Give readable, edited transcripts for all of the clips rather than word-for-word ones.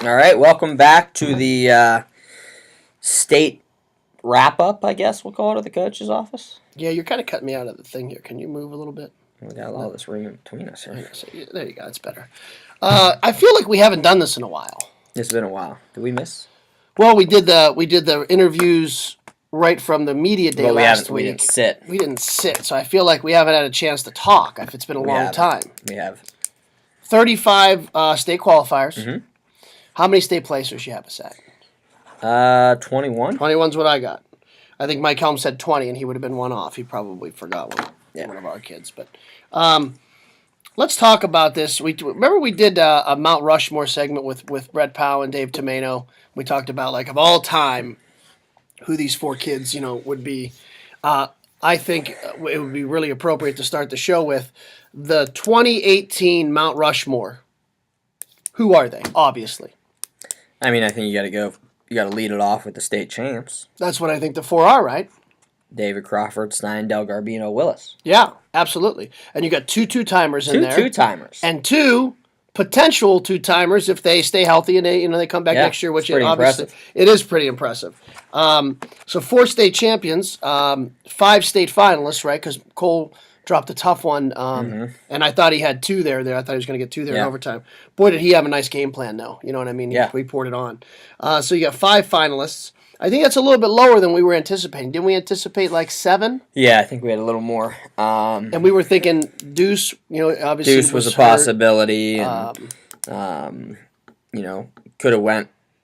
All right, welcome back to the state wrap-up, I guess we'll call it, at the coach's office. Yeah, you're kind of cutting me out of the thing here. Can you move a little bit? We got all this room in between us here. There you go. It's better. I feel like we haven't done this in a while. It's been a while. Did we miss? Well, we did the interviews right from the media day last week. We didn't sit. We didn't sit, so I feel like we haven't had a chance to talk. If it's been a long time. We have 35 state qualifiers. Mm-hmm. How many state placers you have, Zach? 21. 21's what I got. I think Mike Helms said 20, and he would have been one off. He probably forgot one of our kids. But let's talk about this. Remember we did a Mount Rushmore segment with Brett Powell and Dave Tomeno. We talked about, like, of all time, who these four kids, would be. I think it would be really appropriate to start the show with the 2018 Mount Rushmore. Who are they? Obviously. I mean, I think you got to lead it off with the state champs. That's what I think the four are, right? David Crawford, Stein, Del Garbino, Willis. Yeah, absolutely. And you got two two-timers in there. Two two-timers. And two potential two-timers if they stay healthy and they come back next year, which obviously it is pretty impressive. So 4 state champions, 5 state finalists, right? Because Cole dropped a tough one, and I thought he had 2 there. I thought he was going to get 2 there in overtime. Boy, did he have a nice game plan, though. You know what I mean? Yeah. We poured it on. So you got 5 finalists. I think that's a little bit lower than we were anticipating. Didn't we anticipate like 7? Yeah, I think we had a little more. And we were thinking Deuce, obviously Deuce was a possibility. And,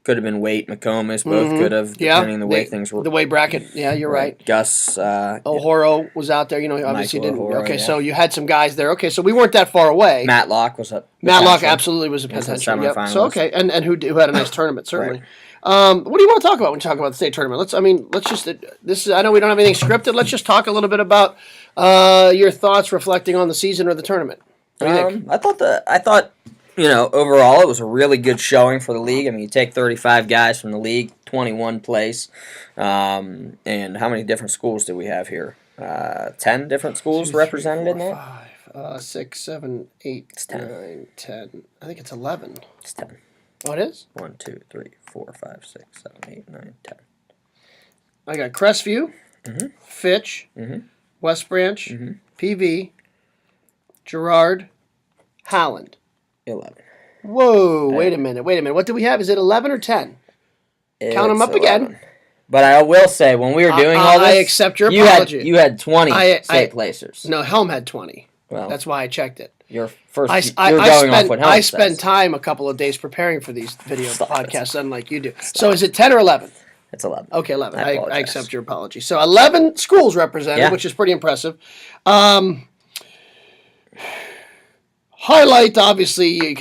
could have been Waite, McComas, both could have, depending on the way things were. The way bracket, you're right. Gus. O'Horo was out there, obviously Michael didn't. O'Horo, okay, so you had some guys there. Okay, so we weren't that far away. Matlock was up. Matlock absolutely was a potential. Yep. So, okay, and who had a nice tournament, certainly. Right. What do you want to talk about when you talk about the state tournament? Let's just, I know we don't have anything scripted. Let's just talk a little bit about your thoughts reflecting on the season or the tournament. What do you think? I thought, overall it was a really good showing for the league. I mean, you take 35 guys from the league, 21 place, and how many different schools do we have here? 10 different schools represented in there? 5, 6, 7, 8, 9, 10. I think it's 11. It's 10. Oh, it is? 1, 2, 3, 4, 5, 6, 7, 8, 9, 10. I got Crestview, Fitch, West Branch, PV, Girard, Howland. 11. Whoa, wait a minute. What do we have? Is it 11 or 10? Count them up 11. Again. But I will say, when we were doing all this, I accept your apology. You had 20 state placers. No, Helm had 20. Well, that's why I checked it. You're going off what Helm I spend time a couple of days preparing for these video podcasts, unlike you do. So is it 10 or 11? It's 11. Okay, 11. I accept your apology. So 11 schools represented, which is pretty impressive. Highlight, obviously,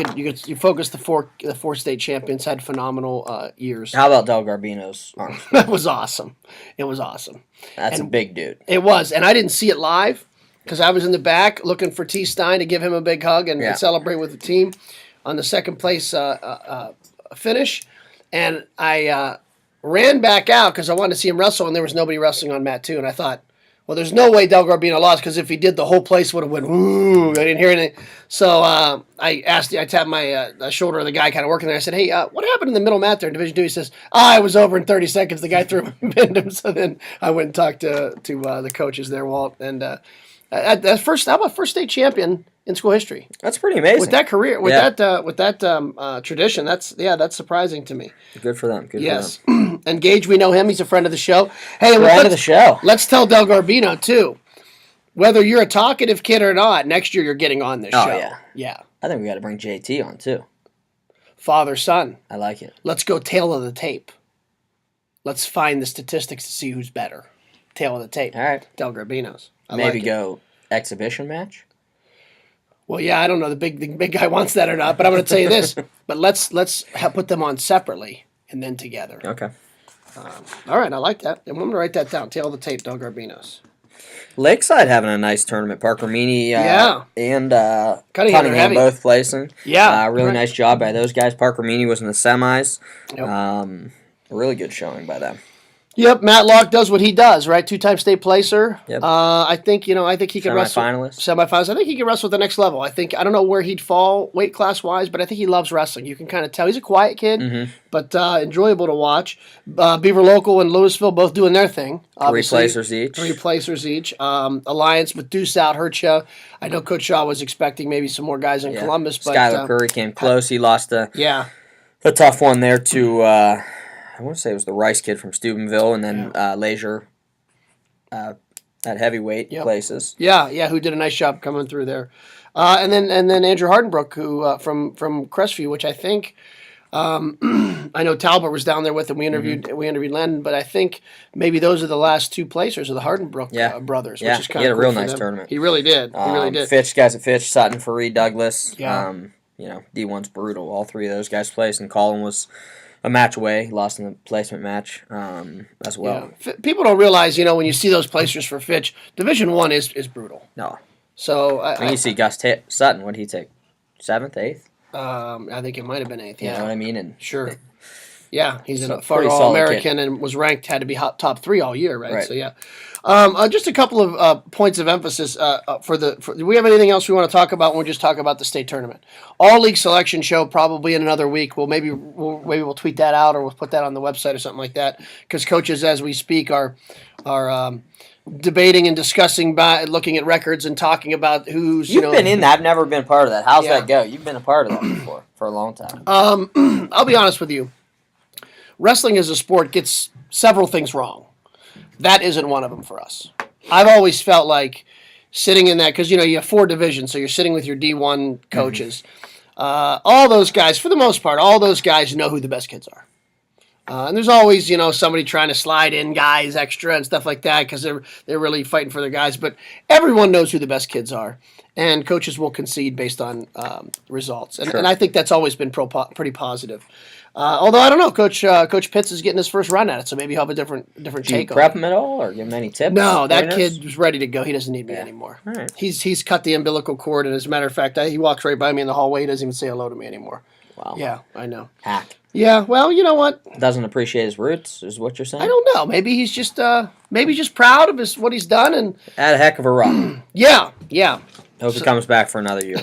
you focus the four state champions had phenomenal years. How about Del Garbino's arm? That was awesome. It was awesome. That's a big dude. It was, and I didn't see it live because I was in the back looking for T. Stein to give him a big hug and celebrate with the team on the second place finish, and I ran back out because I wanted to see him wrestle, and there was nobody wrestling on mat 2, and I thought, well, there's no way Del Garbino lost because if he did, the whole place would have went, ooh, I didn't hear anything. So I tapped my shoulder of the guy kind of working there. I said, hey, what happened in the middle mat there in Division 2? He says, I was over in 30 seconds. The guy threw him and pinned him. So then I went and talked to the coaches there, Walt. And how about first state champion in school history? That's pretty amazing. With that career, with that tradition, that's surprising to me. Good for them. Good yes. for them. And Gage, we know him. He's a friend of the show. Hey, friend of the show. Let's tell Del Garbino, too, whether you're a talkative kid or not, next year you're getting on this show. Oh, yeah. I think we got to bring JT on, too. Father, son. I like it. Let's go tail of the tape. Let's find the statistics to see who's better. Tail of the tape. All right. Del Garbino's. Maybe go exhibition match? Well, yeah, I don't know. The big guy wants that or not, but I'm going to tell you this. But let's put them on separately and then together. Okay. All right, I like that. And I'm going to write that down. Tail of the tape, Del Garbino's. Lakeside having a nice tournament. Parker Meany and Cunningham both placing. Yeah. Really nice job by those guys. Parker Meany was in the semis. Yep. A really good showing by them. Yep, Matlock does what he does, right? 2-time state placer. Yep. I think he can wrestle semifinals. I think he can wrestle at the next level. I don't know where he'd fall weight class wise, but I think he loves wrestling. You can kind of tell he's a quiet kid, but enjoyable to watch. Beaver Local and Louisville both doing their thing. Obviously. Three placers each. Alliance with Deuce out hurt you. I know Coach Shaw was expecting maybe some more guys in Columbus, but Skylar Curry came close. He lost a tough one there to. I want to say it was the Rice kid from Steubenville, and then Leisure at heavyweight places. Yeah, who did a nice job coming through there, and then Andrew Hardenbrook, who from Crestview, which I think I know Talbot was down there with him. We interviewed Landon, but I think maybe those are the last two placers of the Hardenbrook brothers. Yeah, which is he had a real nice tournament. He really did. Fitch guys at Fitch, Sutton, Fareed, Douglas. Yeah. D1's brutal. All three of those guys placed, and Colin was a match away. He lost in the placement match as well. Yeah. People don't realize, when you see those placers for Fitch, Division I is brutal. No. So you see Gus Sutton, what did he take? 7th, 8th? I think it might have been 8th. Yeah. You know what I mean? And sure. Yeah, he's a Fargo All-American and was ranked, had to be top 3 all year, right? So yeah. Just a couple of points of emphasis do we have anything else we want to talk about when we just talk about the state tournament? All league selection show probably in another week. Maybe we'll tweet that out, or we'll put that on the website or something like that, because coaches as we speak are debating and discussing looking at records and talking about who's You've been in that. I've never been part of that. How's that go? You've been a part of that before for a long time. I'll be honest with you. Wrestling as a sport gets several things wrong. That isn't one of them for us. I've always felt like sitting in that, because you have 4 divisions, so you're sitting with your D1 coaches. All those guys, for the most part, all those guys know who the best kids are. And there's always, somebody trying to slide in guys extra and stuff like that, because they're really fighting for their guys. But everyone knows who the best kids are, and coaches will concede based on results. And I think that's always been pretty positive. Although I don't know, Coach Pitts is getting his first run at it, so maybe he'll have a different take on it. Do you prep him at all, or give him any tips? No, that kid was ready to go. He doesn't need me anymore. All right. He's cut the umbilical cord, and as a matter of fact, he walks right by me in the hallway. He doesn't even say hello to me anymore. Wow. Yeah, I know. Hack. Yeah, well, you know what? Doesn't appreciate his roots, is what you're saying? I don't know. Maybe he's just proud of what he's done, and had a heck of a run. Yeah. Hope he comes back for another year.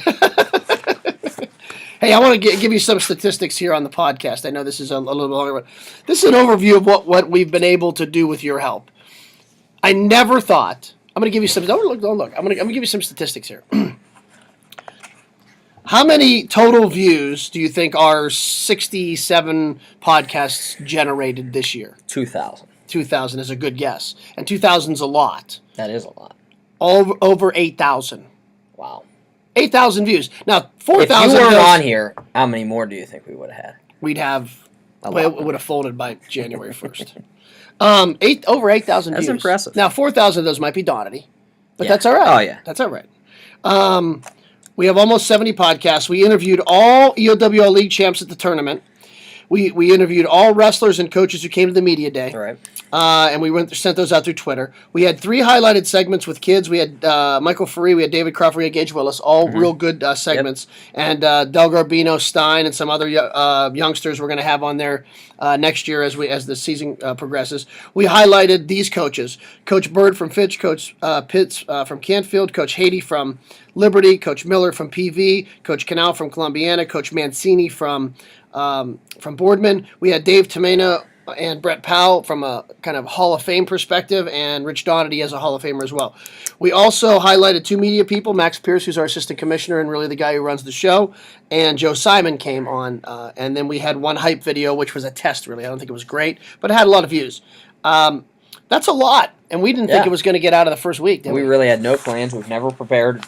Hey, I want to give you some statistics here on the podcast. I know this is a little bit longer, but this is an overview of what we've been able to do with your help. I never thought. I'm going to give you some. Don't look. I'm going to give you some statistics here. How many total views do you think our 67 podcasts generated this year? 2,000. 2,000 is a good guess, and 2,000 is a lot. That is a lot. Over 8,000. Wow. 8,000 views. Now, 4,000. If you weren't on here, how many more do you think we would have had? We'd have. It would have folded by January 1st. Over 8,000 views. That's impressive. Now, 4,000 of those might be Donity, but that's all right. Oh, yeah. That's all right. We have almost 70 podcasts. We interviewed all EOWL League champs at the tournament. We interviewed all wrestlers and coaches who came to the media day. All right. And we sent those out through Twitter. We had 3 highlighted segments with kids. We had Michael Faree, we had David Crawford, we had Gage Willis, all real good segments. Yep. And Del Garbino, Stein, and some other youngsters we're going to have on there next year as the season progresses. We highlighted these coaches: Coach Bird from Fitch, Coach Pitts from Canfield, Coach Haiti from Liberty, Coach Miller from PV, Coach Canal from Columbiana, Coach Mancini from Boardman. We had Dave Tomena and Brett Powell from a kind of Hall of Fame perspective, and Rich Donity as a Hall of Famer as well. We also highlighted 2 media people, Max Pierce, who's our assistant commissioner and really the guy who runs the show, and Joe Simon came on. And then we had 1 hype video, which was a test, really. I don't think it was great, but it had a lot of views. That's a lot, and we didn't think it was going to get out of the first week, did we? We really had no plans. We've never prepared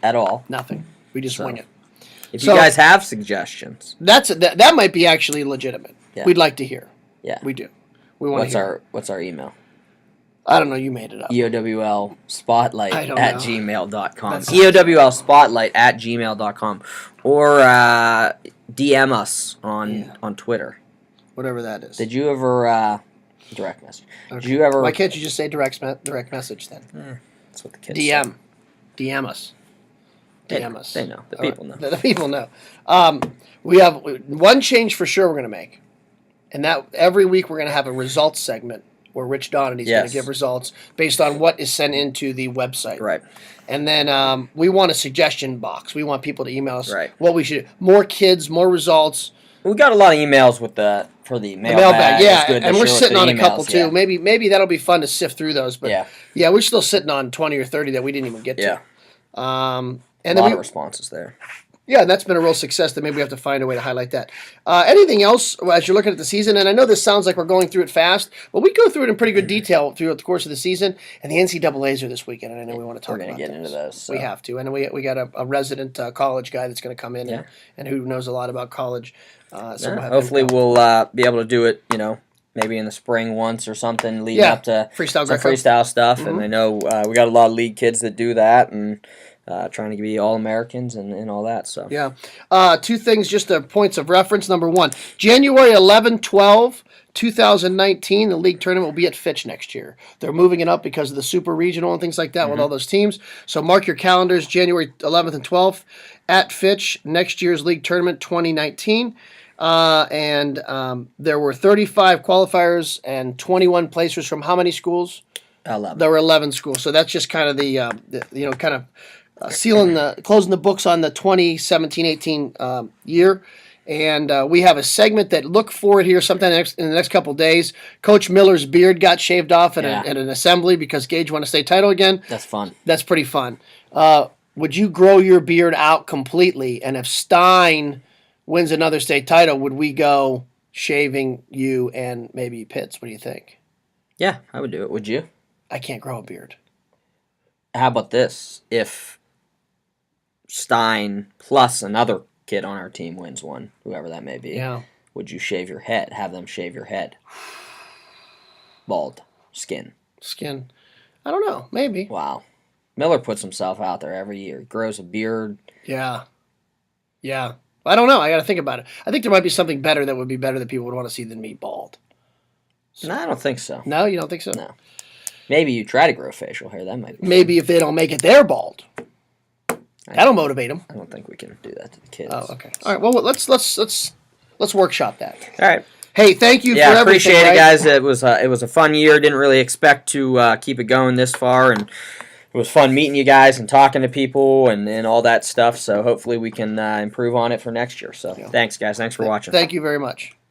at all. Nothing. We just wing it. If you guys have suggestions. That might be actually legitimate. Yeah. We'd like to hear. Yeah. We do. We want to hear. What's our email? I don't know. You made it up. EOWLspotlight@gmail.com. EOWLspotlight@gmail.com. Or DM us on Twitter. Whatever that is. Did you ever direct message? Okay. Did you ever? Why can't you just say direct message then? That's what the kids say. DM us. DM us. They know. The people know. The people know. We have one change for sure we're going to make. And that every week we're going to have a results segment where Rich Donahue is going Yes. to give results based on what is sent into the website. Right. And then we want a suggestion box. We want people to email us Right. what we should. More kids, more results. We got a lot of emails with for the The mailbag. mailbag, yeah, It's good and to we're show us sitting the on a emails, couple too. yeah. Maybe that'll be fun to sift through those. But Yeah. we're still sitting on 20 or 30 that we didn't even get Yeah. to. A And lot then of responses there. yeah, that's been a real success. That maybe we have to find a way to highlight that. Anything else as you're looking at the season? And I know this sounds like we're going through it fast, but we go through it in pretty good detail throughout the course of the season. And the NCAA's are this weekend, and I know we want to talk We're about going to get into those. So. We have to, and we got a resident college guy that's going to come in Yeah. and who knows a lot about college. Yeah, We'll have hopefully him come. we'll be able to do it, maybe in the spring once or something, leading up to freestyle some Greco. freestyle stuff. Mhm. And I know we got a lot of league kids that do that and trying to be All-Americans and all that. So Yeah. Two things, just points of reference. Number one, January 11, 12, 2019, the league tournament will be at Fitch next year. They're moving it up because of the super regional and things like that with all those teams. So mark your calendars, January 11th and 12th at Fitch, next year's league tournament 2019. There were 35 qualifiers and 21 placers from how many schools? 11. There were 11 schools. So that's just kind of closing the books on the 2017-18 year. And we have a segment that look for it here sometime in the next couple of days. Coach Miller's beard got shaved off at an assembly because Gage won a state title again. That's fun. That's pretty fun. Would you grow your beard out completely? And if Stein wins another state title, would we go shaving you and maybe Pitts? What do you think? Yeah, I would do it. Would you? I can't grow a beard. How about this? If Stein plus another kid on our team wins one, whoever that may be, would you shave your head? Have them shave your head? Bald. Skin. I don't know. Maybe. Wow. Miller puts himself out there every year. He grows a beard. Yeah. I don't know. I got to think about it. I think there might be something better that would be better that people would want to see than me bald. No, I don't think so. No, you don't think so? No. Maybe you try to grow facial hair. That might be Maybe if they don't make it, they're bald. That'll motivate them. I don't think we can do that to the kids. Oh, okay. All right. Well, let's workshop that. All right. Hey, thank you for Yeah, everything. appreciate it, guys. It was a fun year. Didn't really expect to keep it going this far, and it was fun meeting you guys and talking to people and all that stuff. So hopefully we can improve on it for next year. So thanks, guys. Thanks for watching. Thank you very much.